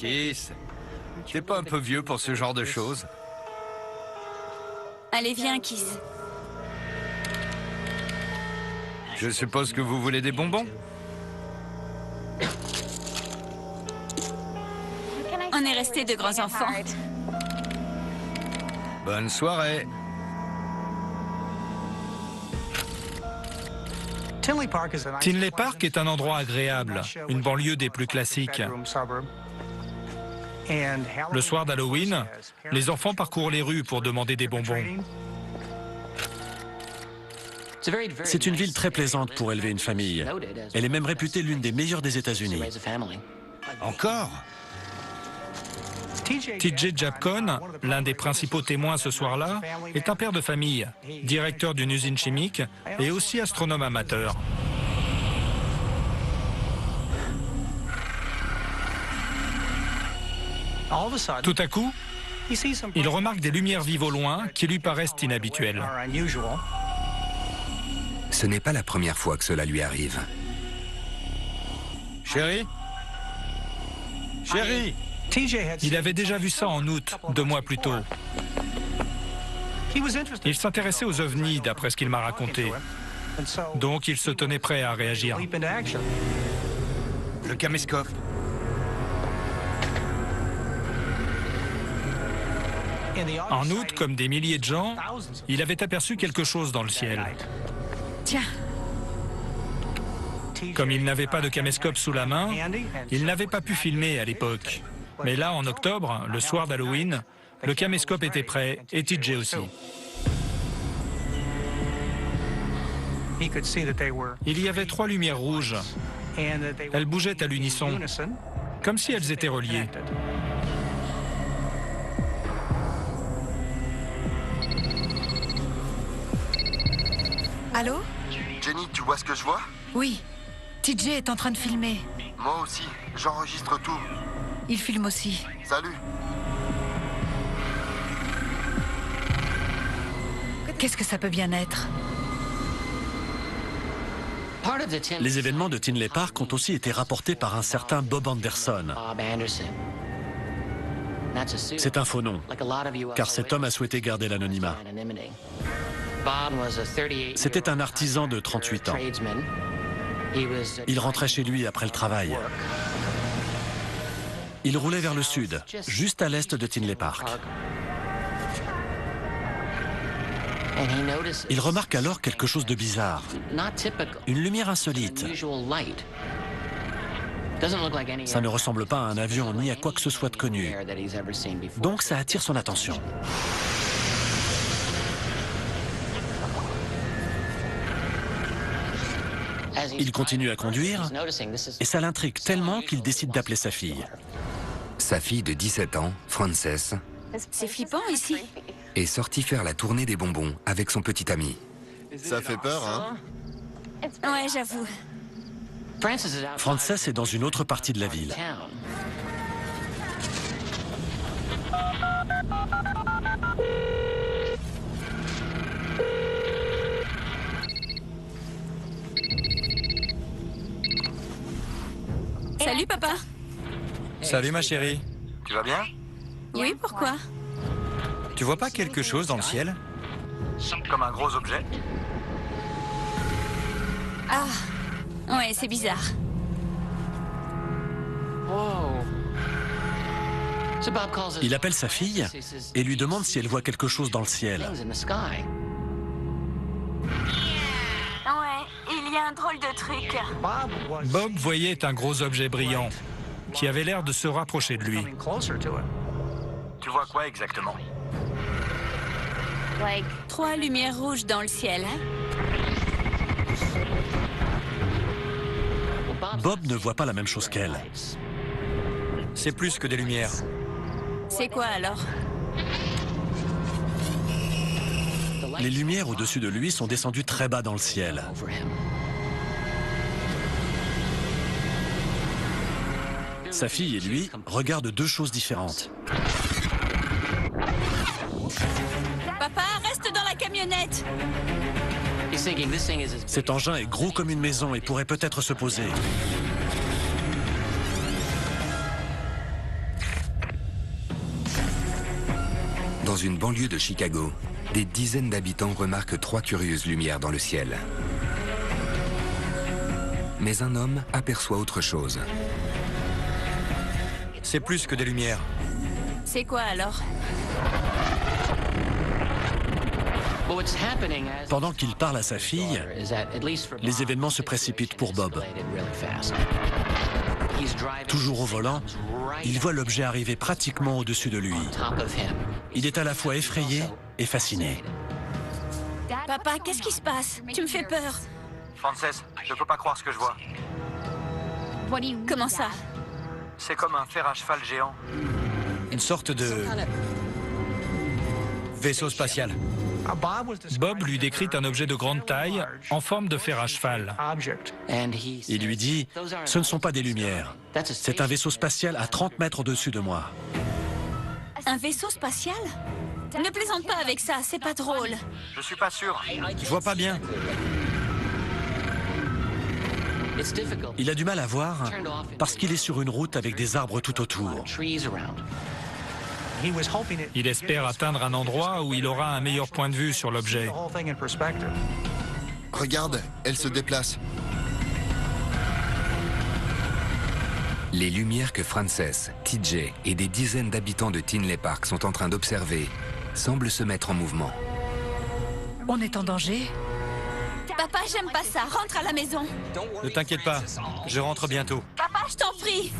Kiss, t'es pas un peu vieux pour ce genre de choses? Allez, viens, Kiss. Je suppose que vous voulez des bonbons? On est restés de grands enfants. Bonne soirée. Tinley Park est un endroit agréable, une banlieue des plus classiques. Le soir d'Halloween, les enfants parcourent les rues pour demander des bonbons. C'est une ville très plaisante pour élever une famille. Elle est même réputée l'une des meilleures des États-Unis. Encore? TJ Japcon, l'un des principaux témoins ce soir-là, est un père de famille, directeur d'une usine chimique et aussi astronome amateur. Tout à coup, il remarque des lumières vives au loin qui lui paraissent inhabituelles. Ce n'est pas la première fois que cela lui arrive. Chérie? Chérie? Il avait déjà vu ça en août, 2 mois plus tôt. Il s'intéressait aux ovnis, d'après ce qu'il m'a raconté. Donc il se tenait prêt à réagir. Le caméscope. En août, comme des milliers de gens, il avait aperçu quelque chose dans le ciel. Tiens, Comme il n'avait pas de caméscope sous la main, il n'avait pas pu filmer à l'époque. Mais là, en octobre, le soir d'Halloween, le caméscope était prêt et TJ aussi. Il y avait 3 lumières rouges. Elles bougeaient à l'unisson, comme si elles étaient reliées. Allô? Jenny, tu vois ce que je vois? Oui. TJ est en train de filmer. Moi aussi, j'enregistre tout. Il filme aussi. Salut. Qu'est-ce que ça peut bien être? Les événements de Tinley Park ont aussi été rapportés par un certain Bob Anderson. C'est un faux nom, car cet homme a souhaité garder l'anonymat. C'était un artisan de 38 ans. Il rentrait chez lui après le travail. Il roulait vers le sud, juste à l'est de Tinley Park. Il remarque alors quelque chose de bizarre. Une lumière insolite. Ça ne ressemble pas à un avion ni à quoi que ce soit de connu. Donc ça attire son attention. Il continue à conduire et ça l'intrigue tellement qu'il décide d'appeler sa fille. Sa fille de 17 ans, Frances, c'est flippant ici. est sortie faire la tournée des bonbons avec son petit ami. Ça fait peur, hein? Ouais, j'avoue. Frances est dans une autre partie de la ville. Salut, papa. Salut ma chérie. Tu vas bien? Oui, pourquoi? Tu vois pas quelque chose dans le ciel? Comme un gros objet. Ah, ouais, c'est bizarre. Il appelle sa fille et lui demande si elle voit quelque chose dans le ciel. Ouais, il y a un drôle de truc. Bob voyait un gros objet brillant qui avait l'air de se rapprocher de lui. Tu vois quoi exactement? 3 lumières rouges dans le ciel, hein? Bob ne voit pas la même chose qu'elle. C'est plus que des lumières. C'est quoi alors? Les lumières au-dessus de lui sont descendues très bas dans le ciel. Sa fille et lui regardent 2 choses différentes. Papa, reste dans la camionnette. Cet engin est gros comme une maison et pourrait peut-être se poser. Dans une banlieue de Chicago, des dizaines d'habitants remarquent 3 curieuses lumières dans le ciel. Mais un homme aperçoit autre chose. C'est plus que des lumières. C'est quoi alors? Pendant qu'il parle à sa fille, les événements se précipitent pour Bob. Toujours au volant, il voit l'objet arriver pratiquement au-dessus de lui. Il est à la fois effrayé et fasciné. Papa, qu'est-ce qui se passe? Tu me fais peur. Frances, je peux pas croire ce que je vois. Comment ça? C'est comme un fer à cheval géant. Une sorte de vaisseau spatial. Bob lui décrit un objet de grande taille en forme de fer à cheval. Il lui dit « Ce ne sont pas des lumières. C'est un vaisseau spatial à 30 mètres au-dessus de moi. Un vaisseau spatial? Ne plaisante pas avec ça, c'est pas drôle. Je suis pas sûr. Je vois pas bien. » Il a du mal à voir parce qu'il est sur une route avec des arbres tout autour. Il espère atteindre un endroit où il aura un meilleur point de vue sur l'objet. Regarde, elle se déplace. Les lumières que Frances, TJ et des dizaines d'habitants de Tinley Park sont en train d'observer semblent se mettre en mouvement. On est en danger? Papa, j'aime pas ça, rentre à la maison. Ne t'inquiète pas, je rentre bientôt. Papa, je t'en prie.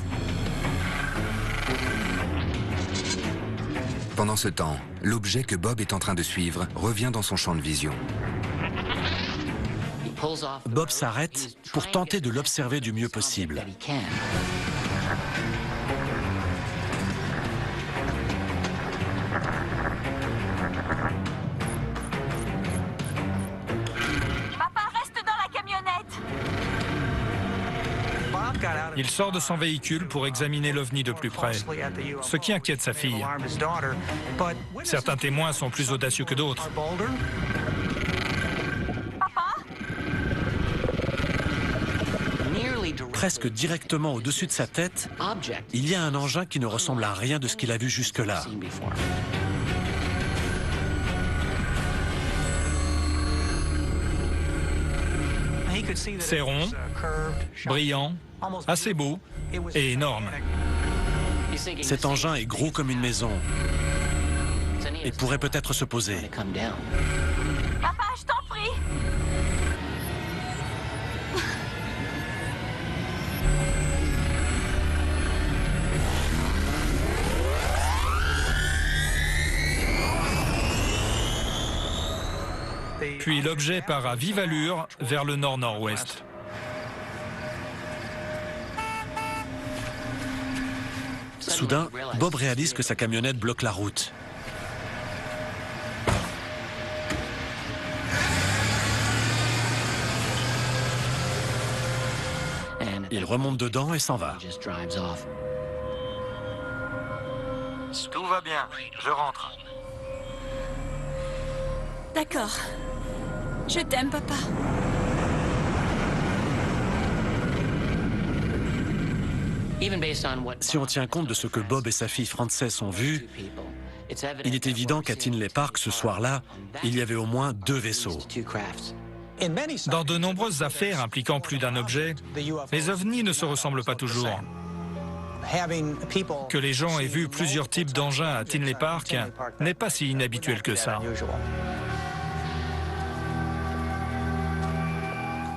Pendant ce temps, l'objet que Bob est en train de suivre revient dans son champ de vision. Bob s'arrête pour tenter de l'observer du mieux possible. Papa, reste dans la camionnette. Il sort de son véhicule pour examiner l'OVNI de plus près, ce qui inquiète sa fille. Certains témoins sont plus audacieux que d'autres. Presque directement au-dessus de sa tête, il y a un engin qui ne ressemble à rien de ce qu'il a vu jusque-là. C'est rond, brillant, assez beau et énorme. Cet engin est gros comme une maison et pourrait peut-être se poser. Papa, je t'en prie. Puis l'objet part à vive allure vers le nord-nord-ouest. Soudain, Bob réalise que sa camionnette bloque la route. Il remonte dedans et s'en va. Tout va bien, je rentre. D'accord. Je t'aime, papa. Si on tient compte de ce que Bob et sa fille Frances ont vu, il est évident qu'à Tinley Park, ce soir-là, il y avait au moins 2 vaisseaux. Dans de nombreuses affaires impliquant plus d'un objet, les ovnis ne se ressemblent pas toujours. Que les gens aient vu plusieurs types d'engins à Tinley Park n'est pas si inhabituel que ça.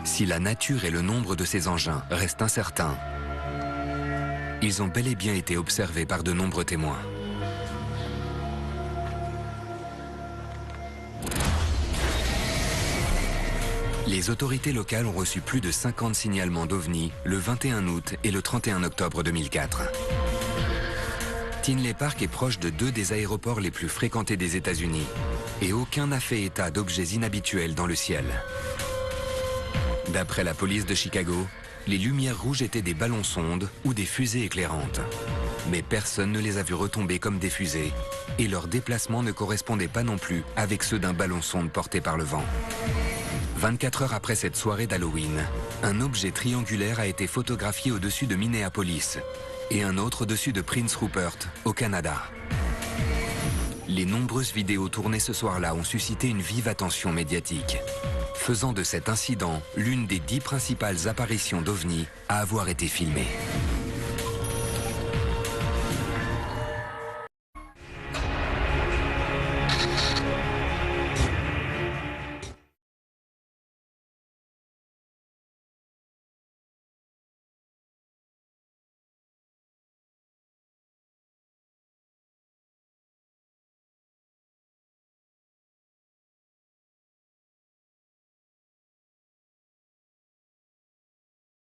Si la nature et le nombre de ces engins restent incertains, ils ont bel et bien été observés par de nombreux témoins. Les autorités locales ont reçu plus de 50 signalements d'OVNI le 21 août et le 31 octobre 2004. Tinley Park est proche de 2 des aéroports les plus fréquentés des États-Unis et aucun n'a fait état d'objets inhabituels dans le ciel. D'après la police de Chicago, les lumières rouges étaient des ballons-sondes ou des fusées éclairantes. Mais personne ne les a vus retomber comme des fusées et leur déplacement ne correspondait pas non plus avec ceux d'un ballon-sonde porté par le vent. 24 heures après cette soirée d'Halloween, un objet triangulaire a été photographié au-dessus de Minneapolis et un autre au-dessus de Prince Rupert, au Canada. Les nombreuses vidéos tournées ce soir-là ont suscité une vive attention médiatique, faisant de cet incident l'une des 10 principales apparitions d'OVNI à avoir été filmées.